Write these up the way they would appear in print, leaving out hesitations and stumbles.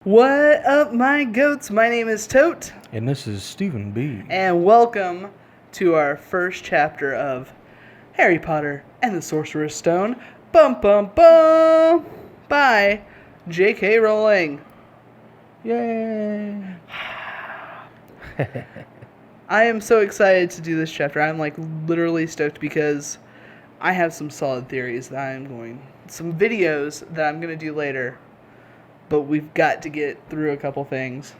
What up, my goats? My name is Tote, And this is Stephen B. and welcome to our first chapter of Harry Potter and the Sorcerer's Stone, bum bum bum, by J.K. Rowling. Yay! I am so excited to do this chapter. I'm literally stoked because I have some solid theories that some videos that I'm going to do later, but we've got to get through a couple things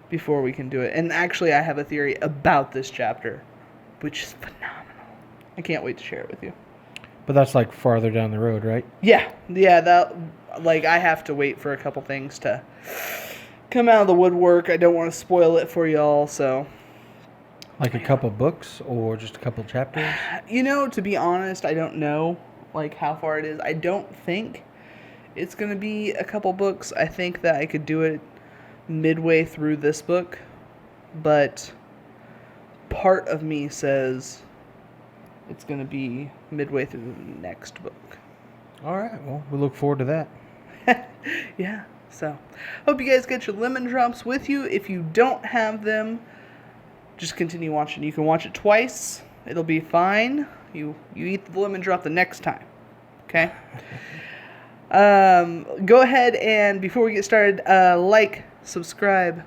before we can do it. And actually, I have a theory about this chapter, which is phenomenal. I can't wait to share it with you. But that's like farther down the road, right? Yeah, I have to wait for a couple things to come out of the woodwork. I don't want to spoil it for y'all, so. Like a couple books or just a couple chapters? To be honest, I don't know, how far it is. I don't think it's going to be a couple books. I think that I could do it midway through this book, but part of me says it's going to be midway through the next book. All right, well, we look forward to that. Yeah, so hope you guys get your lemon drops with you. If you don't have them, just continue watching. You can watch it twice. It'll be fine. You eat the lemon drop the next time. Okay? Go ahead and before we get started, subscribe,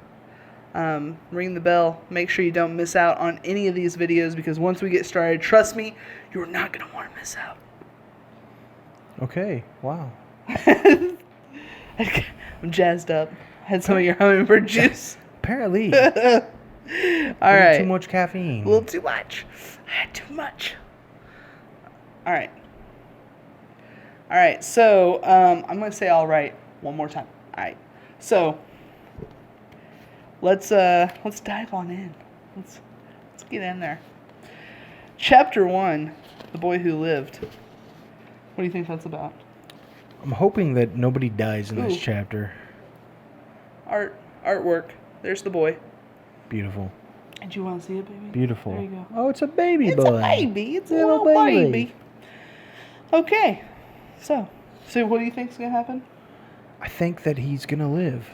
ring the bell. Make sure you don't miss out on any of these videos because once we get started, trust me, you're not going to want to miss out. Okay, wow. I'm jazzed up. Had some of your hummingbird juice. Apparently. All right. Too much caffeine. A little too much. I had too much. All right. So I'm going to say all right one more time. All right. So let's dive on in. Let's get in there. Chapter 1, The Boy Who Lived. What do you think that's about? I'm hoping that nobody dies in this chapter. Artwork. There's the boy. Beautiful. Did you want to see it, baby? Beautiful. There you go. Oh, it's a baby It's boy. a baby. It's a little baby. Okay. So what do you think's going to happen? I think that he's going to live.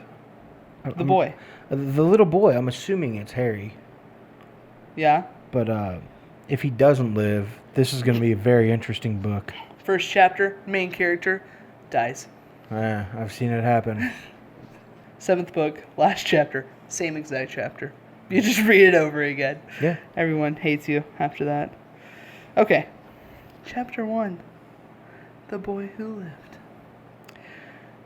The boy. The little boy, I'm assuming it's Harry. Yeah. But if he doesn't live, this is going to be a very interesting book. First chapter, main character dies. I've seen it happen. 7th book, last chapter, same exact chapter. You just read it over again. Yeah. Everyone hates you after that. Okay. Chapter 1. The Boy Who Lived.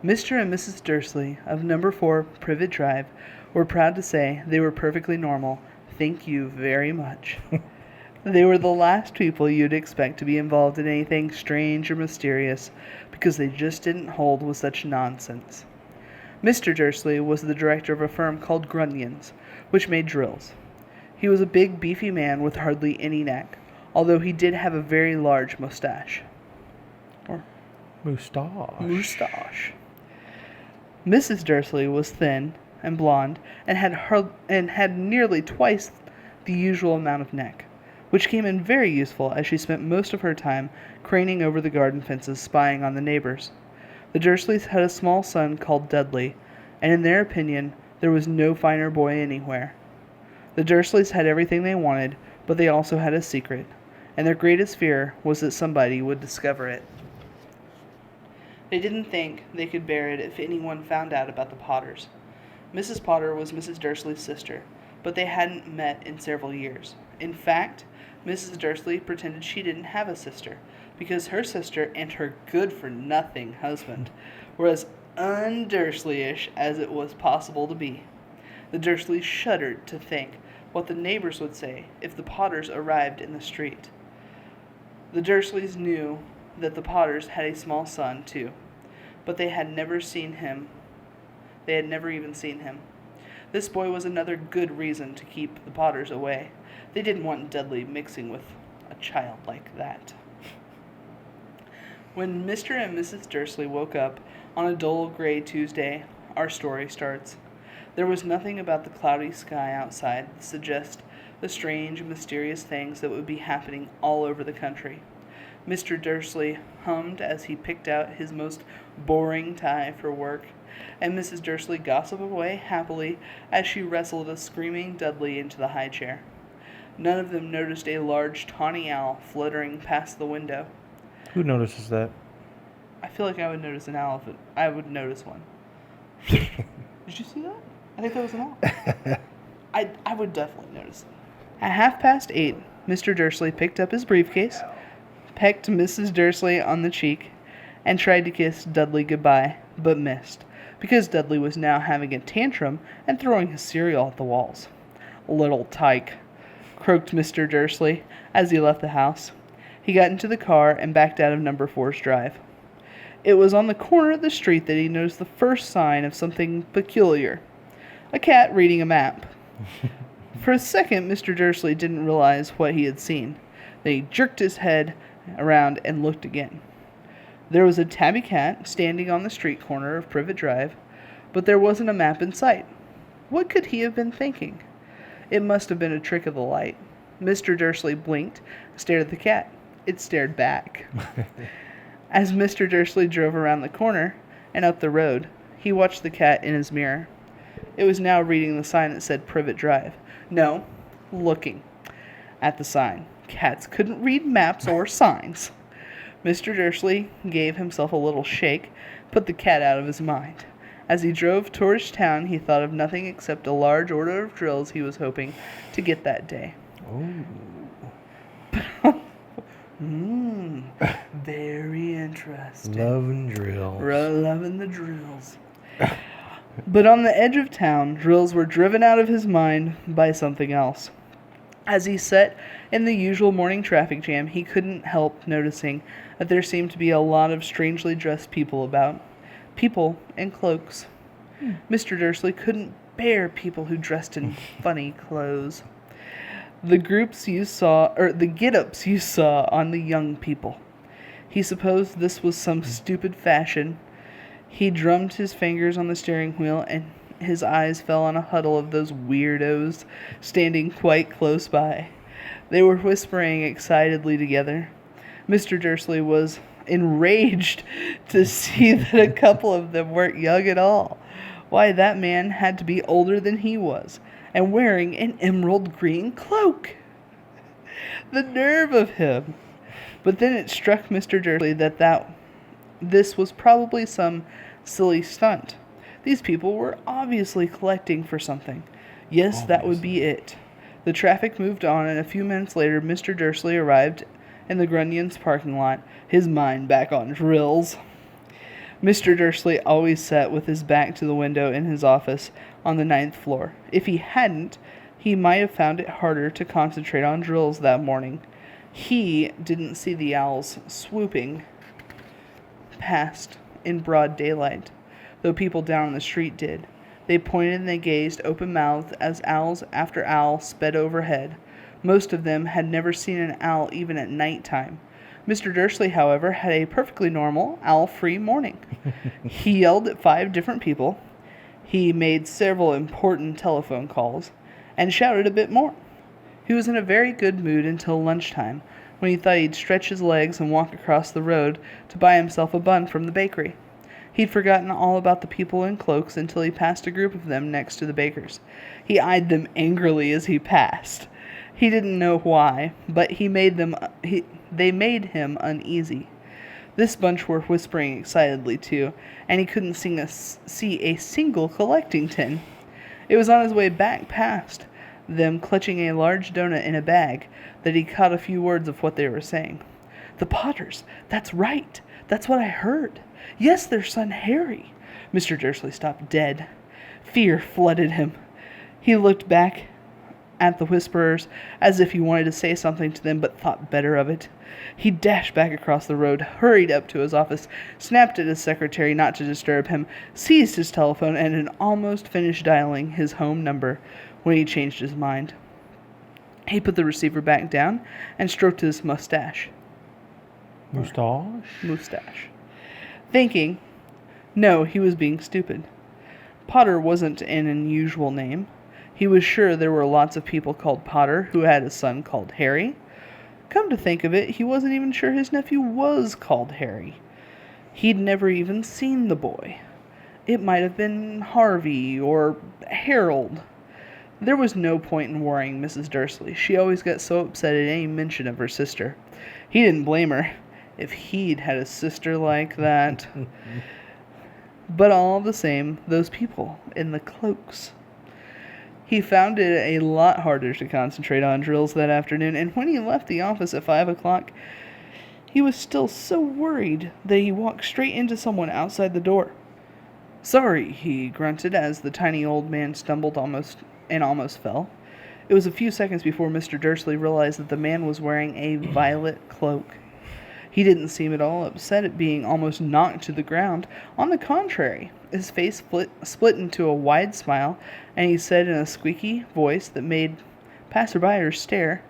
Mr. and Mrs. Dursley of number 4 Privet Drive were proud to say they were perfectly normal. Thank you very much. They were the last people you'd expect to be involved in anything strange or mysterious because they just didn't hold with such nonsense. Mr. Dursley was the director of a firm called Grunions, which made drills. He was a big, beefy man with hardly any neck, although he did have a very large mustache. Moustache. Mrs. Dursley was thin and blonde and had nearly twice the usual amount of neck, which came in very useful as she spent most of her time craning over the garden fences spying on the neighbors. The Dursleys had a small son called Dudley, and in their opinion, there was no finer boy anywhere. The Dursleys had everything they wanted, but they also had a secret, and their greatest fear was that somebody would discover it. They didn't think they could bear it if anyone found out about the Potters. Mrs. Potter was Mrs. Dursley's sister, but they hadn't met in several years. In fact, Mrs. Dursley pretended she didn't have a sister, because her sister and her good-for-nothing husband were as un-Dursleyish as it was possible to be. The Dursleys shuddered to think what the neighbors would say if the Potters arrived in the street. The Dursleys knew that the Potters had a small son, too, but they had never seen him. They had never even seen him. This boy was another good reason to keep the Potters away. They didn't want Dudley mixing with a child like that. When Mr. and Mrs. Dursley woke up on a dull gray Tuesday, our story starts. There was nothing about the cloudy sky outside to suggest the strange, mysterious things that would be happening all over the country. Mr. Dursley hummed as he picked out his most boring tie for work and Mrs. Dursley gossiped away happily as she wrestled a screaming Dudley into the high chair. None of them noticed a large tawny owl fluttering past the window. Who notices that? I feel like I would notice an owl if I would notice one. Did you see that? I think that was an owl. I would definitely notice it. At 8:30, Mr. Dursley picked up his briefcase, pecked Mrs. Dursley on the cheek, and tried to kiss Dudley goodbye, but missed, because Dudley was now having a tantrum and throwing his cereal at the walls. "Little tyke," croaked Mr. Dursley as he left the house. He got into the car and backed out of number 4's drive. It was on the corner of the street that he noticed the first sign of something peculiar. A cat reading a map. For a second, Mr. Dursley didn't realize what he had seen. Then he jerked his head around and looked again. There was a tabby cat standing on the street corner of Privet Drive, but there wasn't a map in sight. What could he have been thinking? It must have been a trick of the light. Mr. Dursley blinked and stared at the cat. It stared back. As Mr. Dursley drove around the corner and up the road, he watched the cat in his mirror. It was now reading the sign that said Privet Drive. No, looking at the sign. Cats couldn't read maps or signs. Mr. Dursley gave himself a little shake, put the cat out of his mind. As he drove towards town, he thought of nothing except a large order of drills he was hoping to get that day. Very interesting. Loving drills. Loving the drills. But on the edge of town, drills were driven out of his mind by something else. As he sat in the usual morning traffic jam, he couldn't help noticing that there seemed to be a lot of strangely dressed people about. People in cloaks. Mr. Dursley couldn't bear people who dressed in funny clothes. The get-ups you saw on the young people. He supposed this was some stupid fashion. He drummed his fingers on the steering wheel, and his eyes fell on a huddle of those weirdos standing quite close by. They were whispering excitedly together. Mr. Dursley was enraged to see that a couple of them weren't young at all. Why, that man had to be older than he was, and wearing an emerald green cloak. The nerve of him! But then it struck Mr. Dursley that this was probably some silly stunt. These people were obviously collecting for something. Yes, that would be it. The traffic moved on, and a few minutes later Mr. Dursley arrived in the Grunyon's parking lot, his mind back on drills. Mr. Dursley always sat with his back to the window in his office on the 9th floor. If he hadn't, he might have found it harder to concentrate on drills that morning. He didn't see the owls swooping past in broad daylight, though people down on the street did. They pointed and they gazed open-mouthed as owls after owl sped overhead. Most of them had never seen an owl even at night time. Mr. Dursley, however, had a perfectly normal, owl-free morning. He yelled at 5 different people. He made several important telephone calls and shouted a bit more. He was in a very good mood until lunchtime, when he thought he'd stretch his legs and walk across the road to buy himself a bun from the bakery. He'd forgotten all about the people in cloaks until he passed a group of them next to the baker's. He eyed them angrily as he passed. He didn't know why, but they made him uneasy. This bunch were whispering excitedly, too, and he couldn't see a single collecting tin. It was on his way back past them, clutching a large donut in a bag, that he caught a few words of what they were saying. "The Potters! That's right! That's what I heard! Yes, their son Harry!" Mr. Dursley stopped dead. Fear flooded him. He looked back at the whisperers as if he wanted to say something to them, but thought better of it. He dashed back across the road, hurried up to his office, snapped at his secretary not to disturb him, seized his telephone, and had almost finished dialing his home number when he changed his mind. He put the receiver back down and stroked his mustache. Mustache. Thinking, no, he was being stupid. Potter wasn't an unusual name. He was sure there were lots of people called Potter who had a son called Harry. Come to think of it, he wasn't even sure his nephew was called Harry. He'd never even seen the boy. It might have been Harvey or Harold. There was no point in worrying Mrs. Dursley. She always got so upset at any mention of her sister. He didn't blame her. If he'd had a sister like that. But all the same, those people in the cloaks. He found it a lot harder to concentrate on drills that afternoon, and when he left the office at 5 o'clock, he was still so worried that he walked straight into someone outside the door. "Sorry," he grunted as the tiny old man stumbled almost fell. It was a few seconds before Mr. Dursley realized that the man was wearing a violet cloak. He didn't seem at all upset at being almost knocked to the ground. On the contrary, his face split into a wide smile, and he said in a squeaky voice that made passerbyers stare,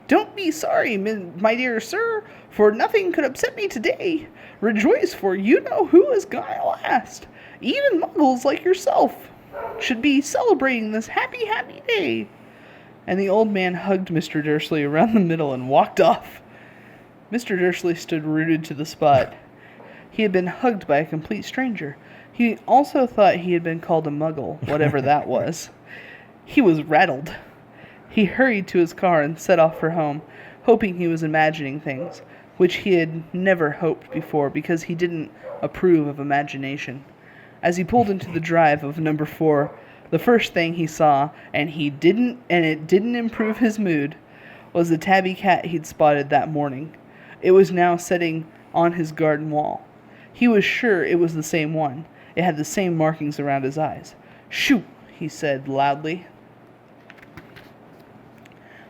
"Don't be sorry, my dear sir, for nothing could upset me today. Rejoice, for you know who is gone at last. Even muggles like yourself should be celebrating this happy, happy day." And the old man hugged Mr. Dursley around the middle and walked off. Mr. Dursley stood rooted to the spot. He had been hugged by a complete stranger. He also thought he had been called a muggle, whatever that was. He was rattled. He hurried to his car and set off for home, hoping he was imagining things, which he had never hoped before because he didn't approve of imagination. As he pulled into the drive of number 4, the first thing he saw, and it didn't improve his mood, was the tabby cat he'd spotted that morning. It was now sitting on his garden wall. He was sure it was the same one. It had the same markings around his eyes. "Shoo!" he said loudly.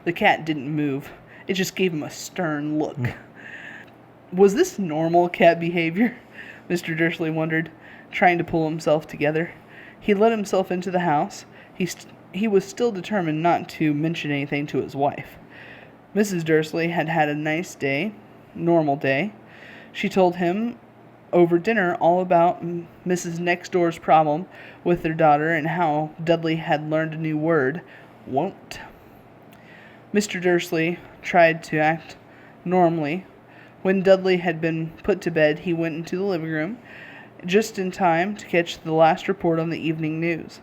The cat didn't move. It just gave him a stern look. Was this normal cat behavior? Mr. Dursley wondered, trying to pull himself together. He let himself into the house. He was still determined not to mention anything to his wife. Mrs. Dursley had had a nice day, normal day. She told him over dinner all about Mrs. Next Door's problem with their daughter and how Dudley had learned a new word, won't. Mr. Dursley tried to act normally. When Dudley had been put to bed, he went into the living room just in time to catch the last report on the evening news.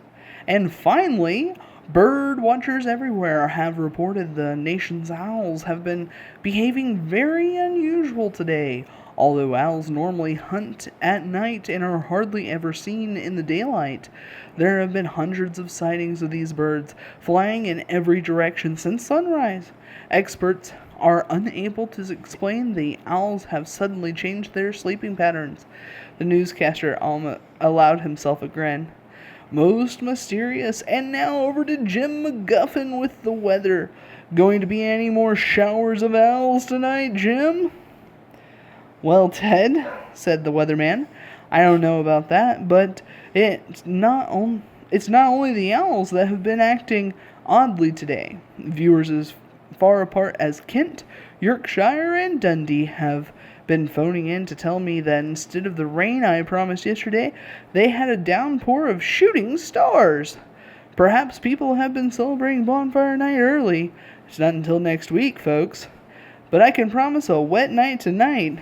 And finally, bird watchers everywhere have reported the nation's owls have been behaving very unusual today. Although owls normally hunt at night and are hardly ever seen in the daylight, there have been hundreds of sightings of these birds flying in every direction since sunrise. Experts are unable to explain the owls have suddenly changed their sleeping patterns. The newscaster allowed himself a grin. Most mysterious. And now over to Jim McGuffin with the weather. Going to be any more showers of owls tonight, Jim? "Well, Ted," said the weatherman, "I don't know about that, but it's not only the owls that have been acting oddly today. Viewers as far apart as Kent, Yorkshire, and Dundee have been phoning in to tell me that instead of the rain I promised yesterday, they had a downpour of shooting stars. Perhaps people have been celebrating bonfire night early. It's not until next week, folks. But I can promise a wet night tonight."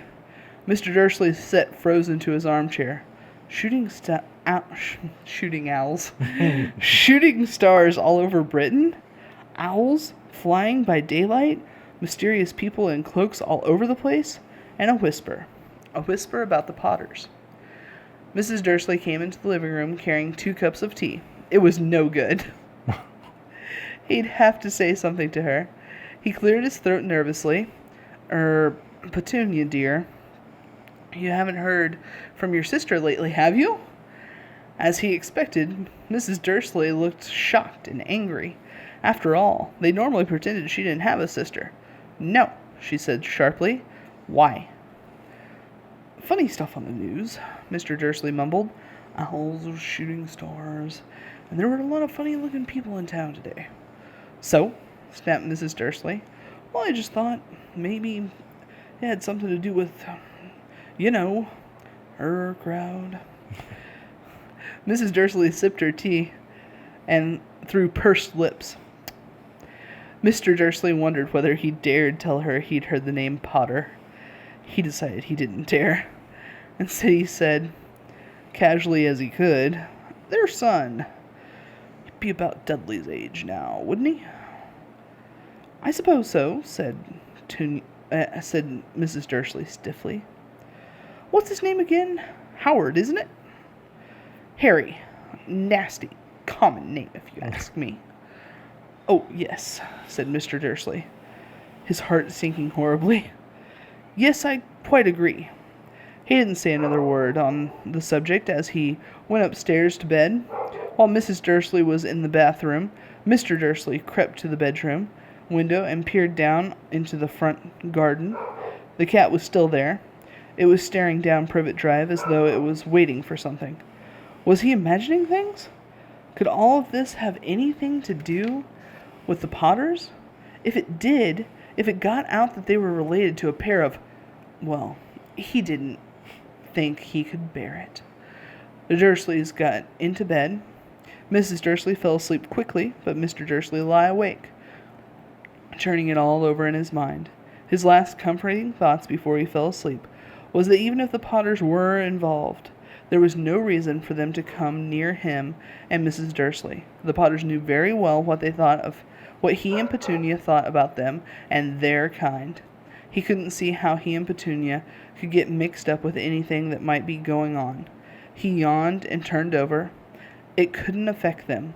Mr. Dursley sat frozen to his armchair. Shooting owls. Shooting stars all over Britain? Owls flying by daylight? Mysterious people in cloaks all over the place? And a whisper. A whisper about the Potters. Mrs. Dursley came into the living room carrying 2 cups of tea. It was no good. He'd have to say something to her. He cleared his throat nervously. Petunia, dear, you haven't heard from your sister lately, have you?" As he expected, Mrs. Dursley looked shocked and angry. After all, they normally pretended she didn't have a sister. "No," she said sharply. "Why?" "Funny stuff on the news," Mr. Dursley mumbled. "Owls shooting stars, and there were a lot of funny-looking people in town today." "So?" snapped Mrs. Dursley. "Well, I just thought maybe it had something to do with, her crowd." Mrs. Dursley sipped her tea and through pursed lips. Mr. Dursley wondered whether he dared tell her he'd heard the name Potter. He decided he didn't dare. Instead he said, casually as he could. Their son. He'd be about Dudley's age now, wouldn't he? I suppose so, said Mrs. Dursley stiffly. What's his name again? Howard, isn't it? Harry. Nasty, common name, if you ask me. Oh, yes, said Mr. Dursley, his heart sinking horribly. Yes, I quite agree. He didn't say another word on the subject as he went upstairs to bed. While Mrs. Dursley was in the bathroom, Mr. Dursley crept to the bedroom window and peered down into the front garden. The cat was still there. It was staring down Privet Drive as though it was waiting for something. Was he imagining things? Could all of this have anything to do with the Potters? If it did, if it got out that they were related to a pair of... Well, he didn't think he could bear it. The Dursleys got into bed. Mrs. Dursley fell asleep quickly, but Mr. Dursley lay awake, turning it all over in his mind. His last comforting thoughts before he fell asleep was that even if the Potters were involved, there was no reason for them to come near him and Mrs. Dursley. The Potters knew very well what he and Petunia thought about them and their kind. He couldn't see how he and Petunia could get mixed up with anything that might be going on. He yawned and turned over. It couldn't affect them.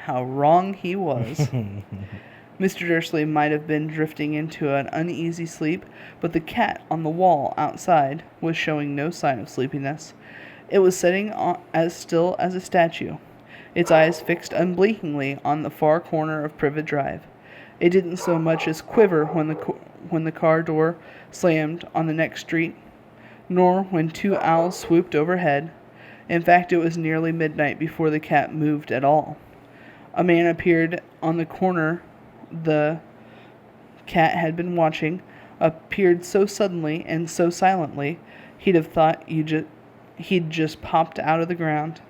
How wrong he was. Mr. Dursley might have been drifting into an uneasy sleep, but the cat on the wall outside was showing no sign of sleepiness. It was sitting as still as a statue, its eyes fixed unblinkingly on the far corner of Privet Drive. It didn't so much as quiver when the car door slammed on the next street, nor when two owls swooped overhead. In fact, it was nearly midnight before the cat moved at all. A man appeared on the corner the cat had been watching, appeared so suddenly and so silently, he'd have thought he'd just popped out of the ground.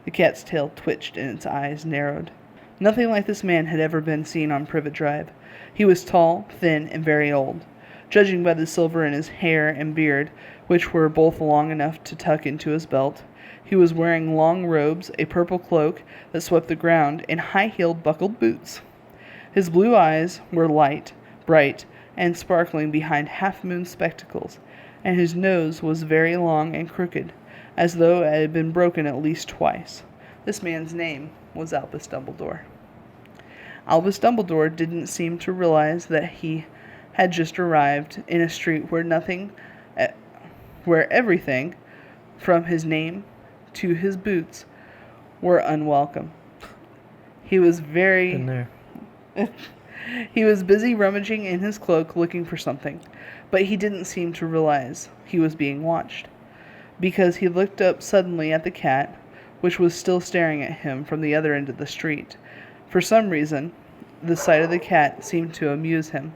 The cat's tail twitched and its eyes narrowed. Nothing like this man had ever been seen on Privet Drive. He was tall, thin, and very old. Judging by the silver in his hair and beard, which were both long enough to tuck into his belt, he was wearing long robes, a purple cloak that swept the ground, and high-heeled buckled boots. His blue eyes were light, bright, and sparkling behind half-moon spectacles, and his nose was very long and crooked, as though it had been broken at least twice. This man's name was Albus Dumbledore. Albus Dumbledore didn't seem to realize that he had just arrived in a street where everything, from his name to his boots, were unwelcome. He was Been there. He was busy rummaging in his cloak looking for something, but he didn't seem to realize he was being watched, because he looked up suddenly at the cat, which was still staring at him from the other end of the street. For some reason, the sight of the cat seemed to amuse him.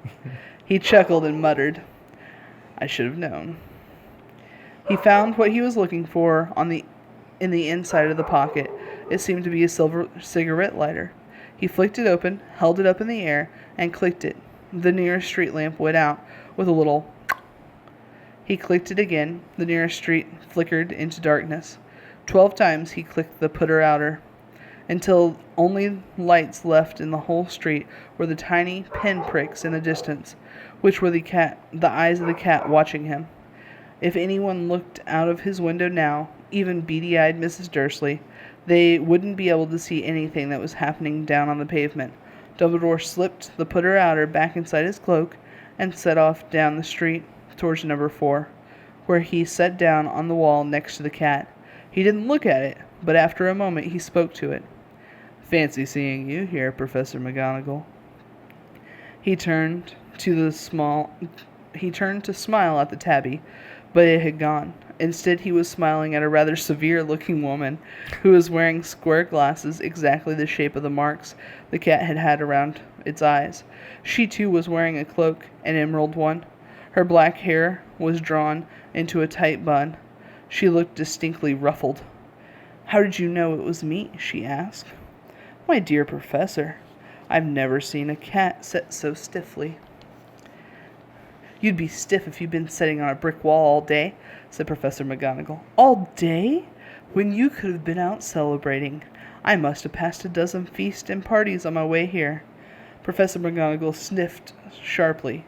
He chuckled and muttered, "I should have known." He found what he was looking for in the inside of the pocket. It seemed to be a silver cigarette lighter. He flicked it open, held it up in the air, and clicked it. The nearest street lamp went out with a little... He clicked it again. The nearest street flickered into darkness. 12 times he clicked the putter-outer, until only lights left in the whole street were the tiny pin-pricks in the distance, which were the eyes of the cat watching him. If anyone looked out of his window now, even beady-eyed Mrs. Dursley, they wouldn't be able to see anything that was happening down on the pavement. Dumbledore slipped the putter-outer back inside his cloak and set off down the street towards number 4, where he sat down on the wall next to the cat. He didn't look at it, but after a moment he spoke to it. "Fancy seeing you here, Professor McGonagall." He turned to smile at the tabby, but it had gone. Instead, he was smiling at a rather severe-looking woman who was wearing square glasses exactly the shape of the marks the cat had had around its eyes. She, too, was wearing a cloak, an emerald one. Her black hair was drawn into a tight bun. She looked distinctly ruffled. "How did you know it was me?" she asked. "My dear Professor, I've never seen a cat sit so stiffly." "You'd be stiff if you'd been sitting on a brick wall all day," said Professor McGonagall. "All day?" when you could have been out celebrating. I must have passed a dozen feasts and parties on my way here." Professor McGonagall sniffed sharply.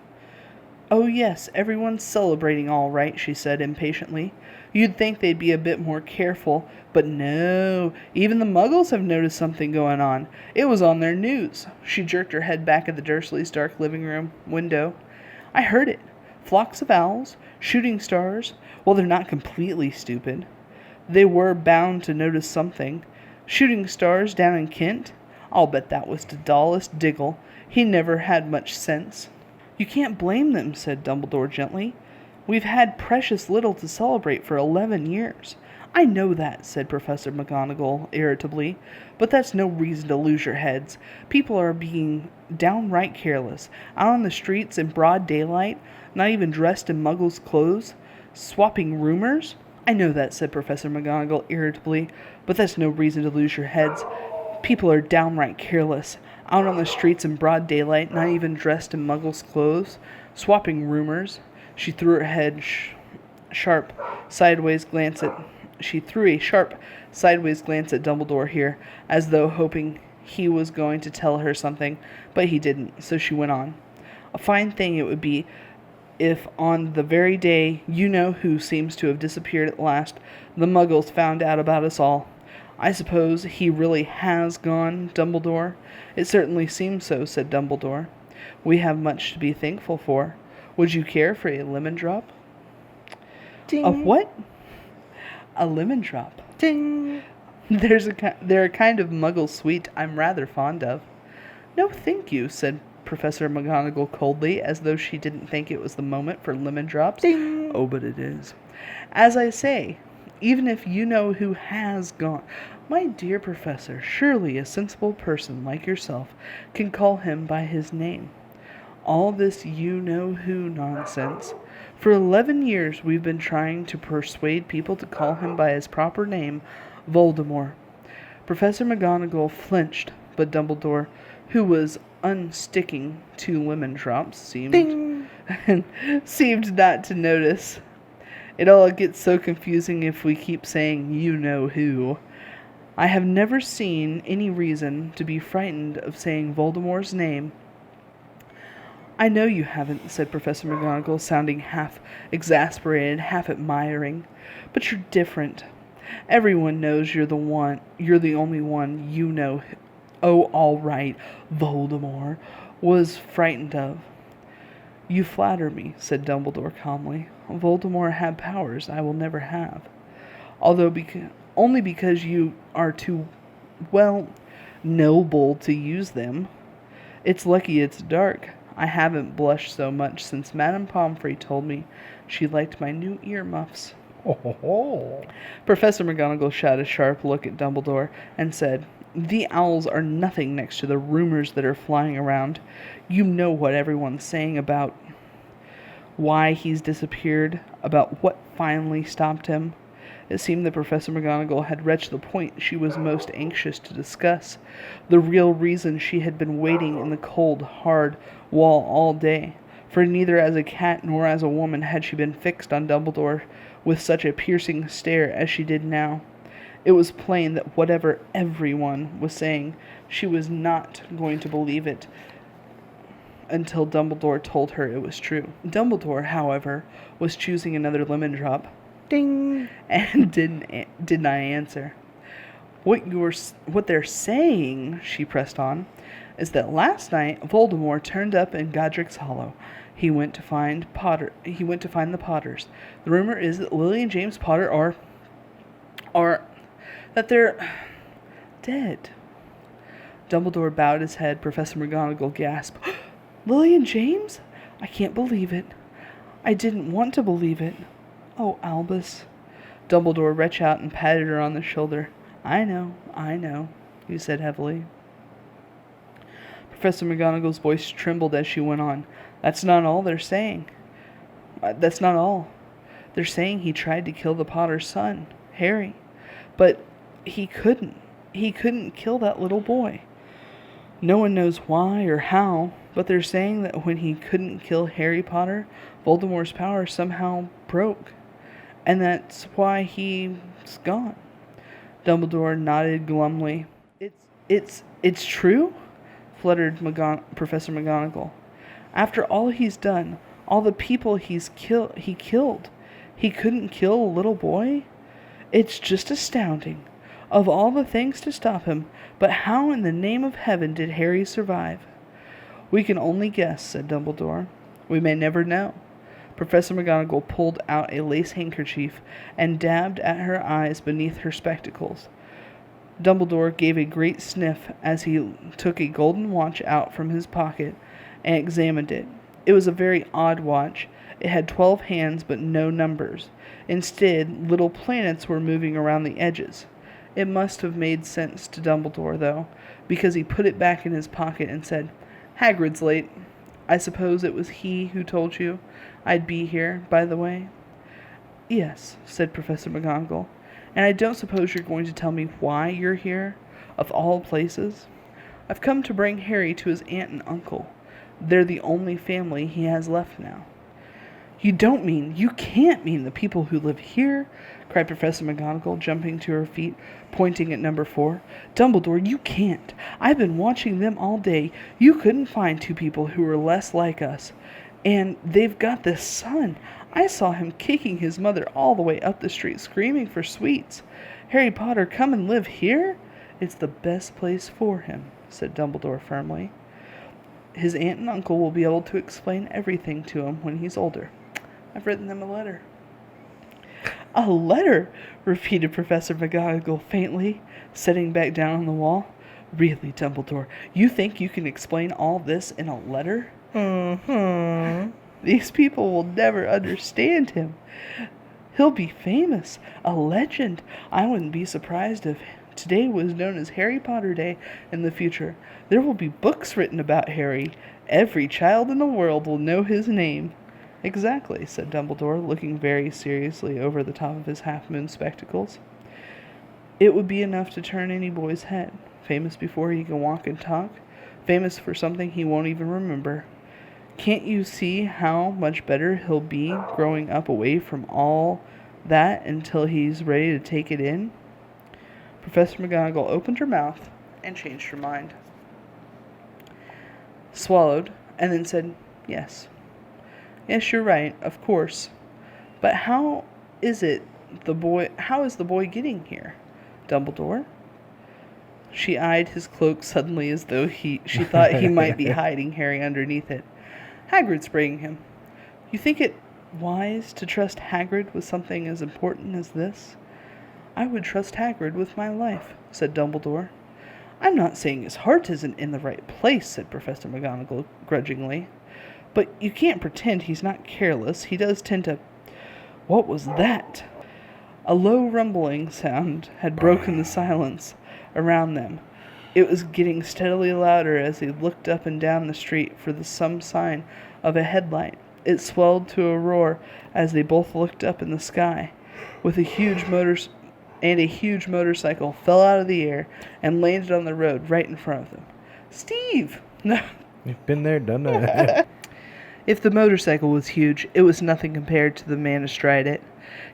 "Oh, yes, everyone's celebrating all right," she said impatiently. "You'd think they'd be a bit more careful, but no, even the Muggles have noticed something going on. It was on their news." She jerked her head back at the Dursleys' dark living room window. "I heard it. Flocks of owls, shooting stars. Well, they're not completely stupid. They were bound to notice something. Shooting stars down in Kent? I'll bet that was the dullest Diggle. He never had much sense." "You can't blame them," said Dumbledore gently. "We've had precious little to celebrate for 11 years. "I know that," said Professor McGonagall irritably, "but that's no reason to lose your heads. People are being downright careless, out on the streets in broad daylight, not even dressed in Muggles' clothes, swapping rumors." "I know that," said Professor McGonagall irritably, "but that's no reason to lose your heads. People are downright careless, out on the streets in broad daylight, not even dressed in Muggles' clothes, swapping rumors." She threw her head sharp, sideways glance at... She threw a sharp, sideways glance at Dumbledore here, as though hoping he was going to tell her something, but he didn't, so she went on. "A fine thing it would be if on the very day you-know-who seems to have disappeared at last, the Muggles found out about us all. I suppose he really has gone, Dumbledore?" "It certainly seems so," said Dumbledore. "We have much to be thankful for. Would you care for a lemon drop?" Ding. "A what?" "A lemon drop. Ding. They're a kind of Muggle sweet I'm rather fond of." "No, thank you," said Professor McGonagall coldly, as though she didn't think it was the moment for lemon drops. Ding. "Oh, but it is. As I say, even if you-know-who has gone, my dear Professor, surely a sensible person like yourself can call him by his name. All this you-know-who nonsense. For 11 years we've been trying to persuade people to call him by his proper name, Voldemort." Professor McGonagall flinched, but Dumbledore, who was unsticking 2 lemon drops, seemed not to notice. "It all gets so confusing if we keep saying you-know-who. I have never seen any reason to be frightened of saying Voldemort's name." "I know you haven't," said Professor McGonagall, sounding half exasperated, half admiring. "But you're different. Everyone knows you're the only one you know. Oh, all right, Voldemort was frightened of." "You flatter me," said Dumbledore calmly. "Voldemort had powers I will never have. Although only because you are too, well, noble to use them. It's lucky it's dark. I haven't blushed so much since Madame Pomfrey told me she liked my new earmuffs." Oh. Professor McGonagall shot a sharp look at Dumbledore and said, "The owls are nothing next to the rumors that are flying around. You know what everyone's saying about why he's disappeared, about what finally stopped him." It seemed that Professor McGonagall had reached the point she was most anxious to discuss, the real reason she had been waiting in the cold, hard wall all day, for neither as a cat nor as a woman had she been fixed on Dumbledore with such a piercing stare as she did now. It was plain that whatever everyone was saying, she was not going to believe it until Dumbledore told her it was true. Dumbledore, however, was choosing another lemon drop. Ding. And did not answer. What they're saying," she pressed on, "is that last night Voldemort turned up in Godric's Hollow. He went to find the Potters. The rumor is that Lily and James Potter are that they're dead." Dumbledore bowed his head. Professor McGonagall gasped. "Lily and James? I can't believe it. I didn't want to believe it. Oh, Albus." Dumbledore reached out and patted her on the shoulder. I know," he said heavily. Professor McGonagall's voice trembled as she went on. "That's not all they're saying. That's not all. They're saying he tried to kill the Potter's son, Harry. But he couldn't. He couldn't kill that little boy. No one knows why or how, but they're saying that when he couldn't kill Harry Potter, Voldemort's power somehow broke. And that's why he's gone." Dumbledore nodded glumly. It's true? Fluttered Professor McGonagall. After all he's done, all the people he killed, he couldn't kill a little boy? It's just astounding. Of all the things to stop him, but how in the name of heaven did Harry survive? We can only guess, said Dumbledore. We may never know. Professor McGonagall pulled out a lace handkerchief and dabbed at her eyes beneath her spectacles. Dumbledore gave a great sniff as he took a golden watch out from his pocket and examined it. It was a very odd watch. It had 12 hands but no numbers. Instead, little planets were moving around the edges. It must have made sense to Dumbledore, though, because he put it back in his pocket and said, Hagrid's late. I suppose it was he who told you I'd be here, by the way? Yes, said Professor McGonagall. And I don't suppose you're going to tell me why you're here, of all places? I've come to bring Harry to his aunt and uncle. They're the only family he has left now. You can't mean the people who live here, cried Professor McGonagall, jumping to her feet, pointing at number 4. Dumbledore, you can't. I've been watching them all day. You couldn't find 2 people who were less like us. And they've got this son. I saw him kicking his mother all the way up the street, screaming for sweets. Harry Potter, come and live here? It's the best place for him, said Dumbledore firmly. His aunt and uncle will be able to explain everything to him when he's older. I've written them a letter. A letter? Repeated Professor McGonagall faintly, sitting back down on the wall. Really, Dumbledore, you think you can explain all this in a letter? Mm-hmm. These people will never understand him. He'll be famous, a legend. I wouldn't be surprised if today was known as Harry Potter Day in the future. There will be books written about Harry. Every child in the world will know his name. Exactly, said Dumbledore, looking very seriously over the top of his half-moon spectacles. It would be enough to turn any boy's head. Famous before he can walk and talk. Famous for something he won't even remember. Can't you see how much better he'll be growing up away from all that until he's ready to take it in? Professor McGonagall opened her mouth and changed her mind. Swallowed, and then said, Yes. Yes, you're right, of course. But how is the boy getting here? Dumbledore? She eyed his cloak suddenly as though she thought he might be hiding Harry underneath it. Hagrid's bringing him. You think it wise to trust Hagrid with something as important as this? I would trust Hagrid with my life, said Dumbledore. I'm not saying his heart isn't in the right place, said Professor McGonagall grudgingly. But you can't pretend he's not careless. He does tend to... What was that? A low rumbling sound had broken the silence around them. It was getting steadily louder as they looked up and down the street for some sign of a headlight. It swelled to a roar as they both looked up in the sky, with a huge motorcycle fell out of the air and landed on the road right in front of them. Steve! You've been there, done that. If the motorcycle was huge, it was nothing compared to the man astride it.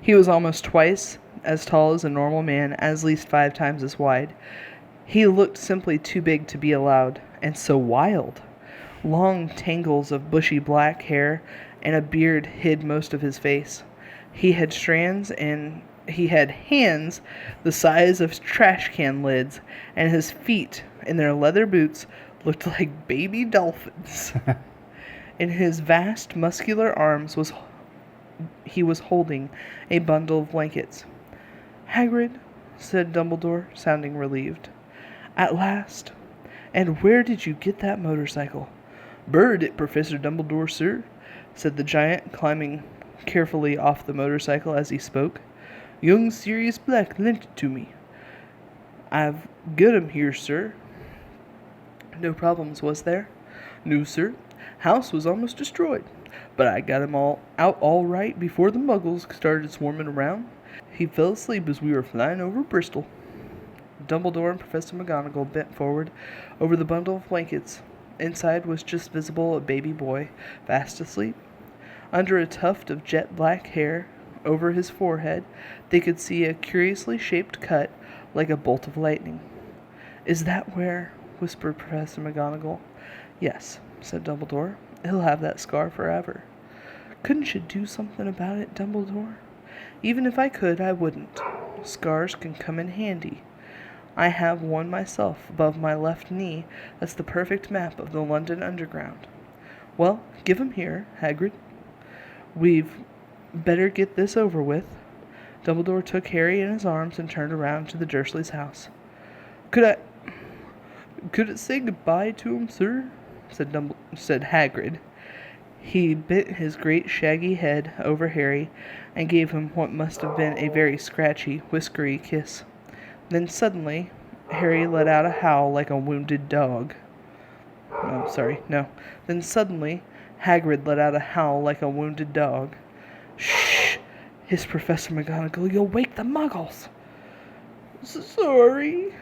He was almost twice as tall as a normal man, at least 5 times as wide. He looked simply too big to be allowed, and so wild. Long tangles of bushy black hair and a beard hid most of his face. He had hands the size of trash can lids, and his feet, in their leather boots, looked like baby dolphins. In his vast, muscular arms he was holding a bundle of blankets. Hagrid, said Dumbledore, sounding relieved. At last. And where did you get that motorcycle? Borrowed it, Professor Dumbledore, sir, said the giant, climbing carefully off the motorcycle as he spoke. Young Sirius Black lent it to me. I've got 'em here, sir. No problems, was there? No, sir. House was almost destroyed, but I got him all out all right before the muggles started swarming around. He fell asleep as we were flying over Bristol. Dumbledore and Professor McGonagall bent forward over the bundle of blankets. Inside was just visible a baby boy, fast asleep. Under a tuft of jet black hair over his forehead, they could see a curiously shaped cut like a bolt of lightning. "Is that where?" whispered Professor McGonagall. "Yes," said Dumbledore. "He'll have that scar forever." "Couldn't you do something about it, Dumbledore?" "Even if I could, I wouldn't. Scars can come in handy. I have one myself above my left knee that's the perfect map of the London Underground." "Well, give 'em here, Hagrid. We've better get this over with." Dumbledore took Harry in his arms and turned around to the Dursleys' house. Could it say goodbye to him, sir?" said Hagrid. He bent his great shaggy head over Harry and gave him what must have been a very scratchy, whiskery kiss. Then suddenly, Harry let out a howl like a wounded dog. Oh, sorry, no. Then suddenly, Hagrid let out a howl like a wounded dog. "Shh!" hissed Professor McGonagall. "You'll wake the Muggles." "Sorry,"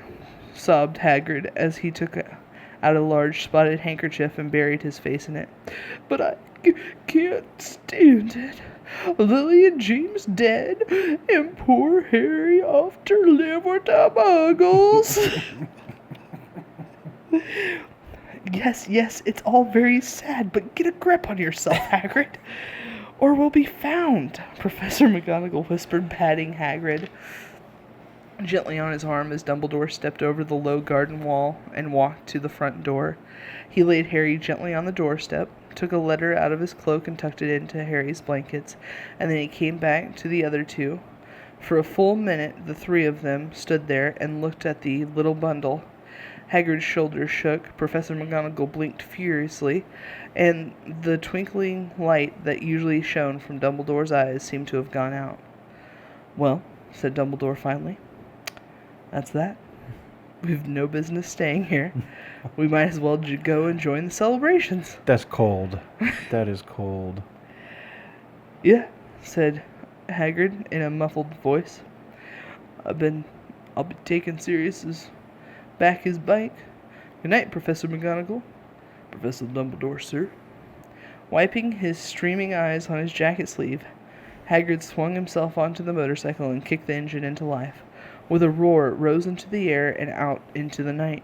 sobbed Hagrid as he took out a large spotted handkerchief and buried his face in it. "But I can't stand it. Lily and James dead, and poor Harry off to live with the Muggles." Yes, it's all very sad, but get a grip on yourself, Hagrid, or we'll be found," Professor McGonagall whispered, patting Hagrid gently on his arm as Dumbledore stepped over the low garden wall and walked to the front door. He laid Harry gently on the doorstep, took a letter out of his cloak and tucked it into Harry's blankets, and then he came back to the other two. For a full minute the three of them stood there and looked at the little bundle. Hagrid's shoulders shook, Professor McGonagall blinked furiously, and the twinkling light that usually shone from Dumbledore's eyes seemed to have gone out. "Well," said Dumbledore finally, "that's that. We've no business staying here. We might as well go and join the celebrations." That's cold. That is cold. "Yeah," said Hagrid in a muffled voice. I'll be taking Sirius's back his bike. Good night, Professor McGonagall." "Professor Dumbledore, sir." Wiping his streaming eyes on his jacket sleeve, Hagrid swung himself onto the motorcycle and kicked the engine into life. With a roar, it rose into the air and out into the night.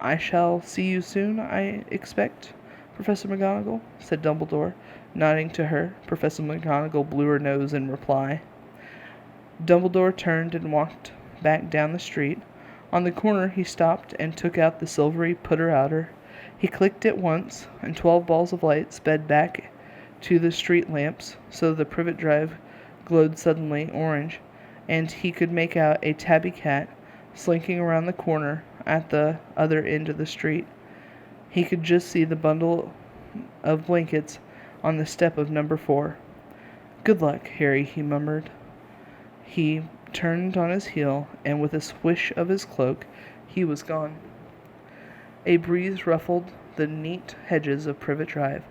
"I shall see you soon, I expect, Professor McGonagall," said Dumbledore, nodding to her. Professor McGonagall blew her nose in reply. Dumbledore turned and walked back down the street. On the corner he stopped and took out the silvery putter-outer. He clicked it once, and 12 balls of light sped back to the street lamps, so the privet drive glowed suddenly orange, and he could make out a tabby cat slinking around the corner at the other end of the street. He could just see the bundle of blankets on the step of number 4. "Good luck, Harry," he murmured. He turned on his heel, and with a swish of his cloak, he was gone. A breeze ruffled the neat hedges of Privet Drive,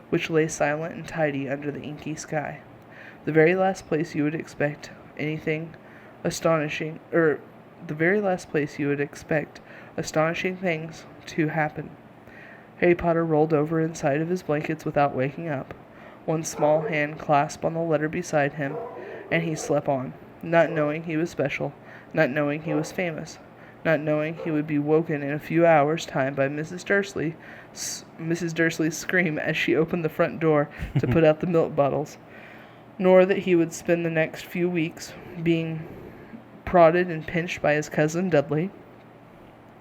which lay silent and tidy under the inky sky. The very last place you would expect astonishing things to happen. Harry Potter rolled over inside of his blankets without waking up. One small hand clasped on the letter beside him, and he slept on, not knowing he was special, not knowing he was famous, not knowing he would be woken in a few hours' time by Mrs. Dursley's scream as she opened the front door to put out the milk bottles, nor that he would spend the next few weeks being prodded and pinched by his cousin Dudley.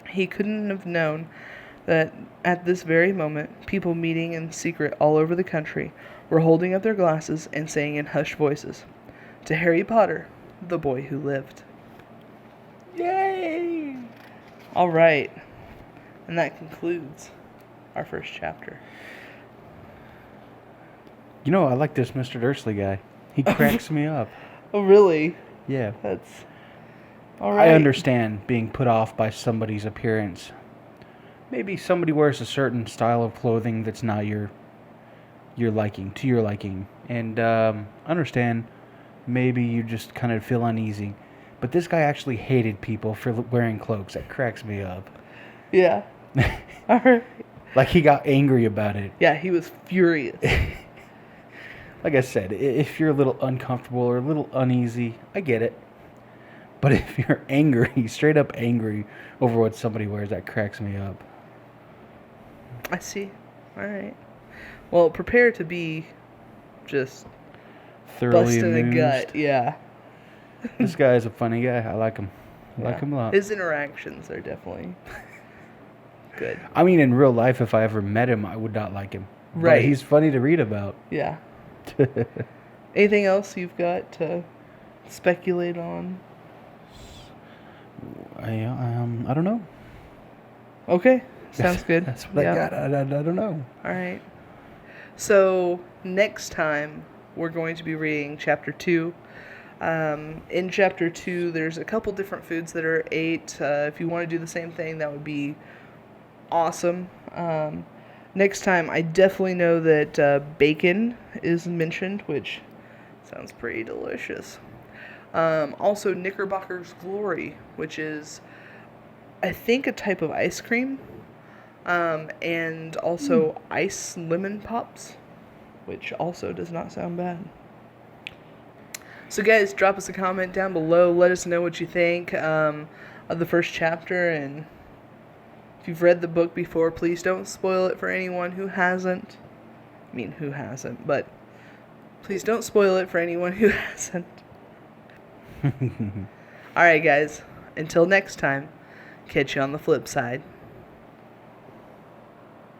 He couldn't have known that at this very moment, people meeting in secret all over the country were holding up their glasses and saying in hushed voices, "To Harry Potter, the boy who lived." Yay! All right. And that concludes our first chapter. You know, I like this Mr. Dursley guy. He cracks me up. Oh, really? Yeah. That's... All right. I understand being put off by somebody's appearance. Maybe somebody wears a certain style of clothing that's not your liking. And understand maybe you just kind of feel uneasy. But this guy actually hated people for wearing cloaks. That cracks me up. Yeah. All right. Like he got angry about it. Yeah, he was furious. Like I said, if you're a little uncomfortable or a little uneasy, I get it. But if you're angry, straight up angry over what somebody wears, that cracks me up. I see. All right. Well, prepare to be just Thoroughly busting a amused. gut. Yeah. This guy is a funny guy. I like him. I like him a lot. His interactions are definitely good. I mean, in real life, if I ever met him, I would not like him. Right. But he's funny to read about. Yeah. Anything else you've got to speculate on? I don't know. Okay. Sounds good. That's what I got. I don't know. All right. So next time we're going to be reading chapter 2. In chapter 2, there's a couple different foods that are ate. If you want to do the same thing, that would be awesome. Next time, I definitely know that bacon is mentioned, which sounds pretty delicious. Also, Knickerbocker's Glory, which is, I think, a type of ice cream. And also ice lemon pops, which also does not sound bad. So guys, drop us a comment down below. Let us know what you think of the first chapter. And if you've read the book before, please don't spoil it for anyone who hasn't. I mean, who hasn't, but please don't spoil it for anyone who hasn't. Alright guys, until next time, catch you on the flip side.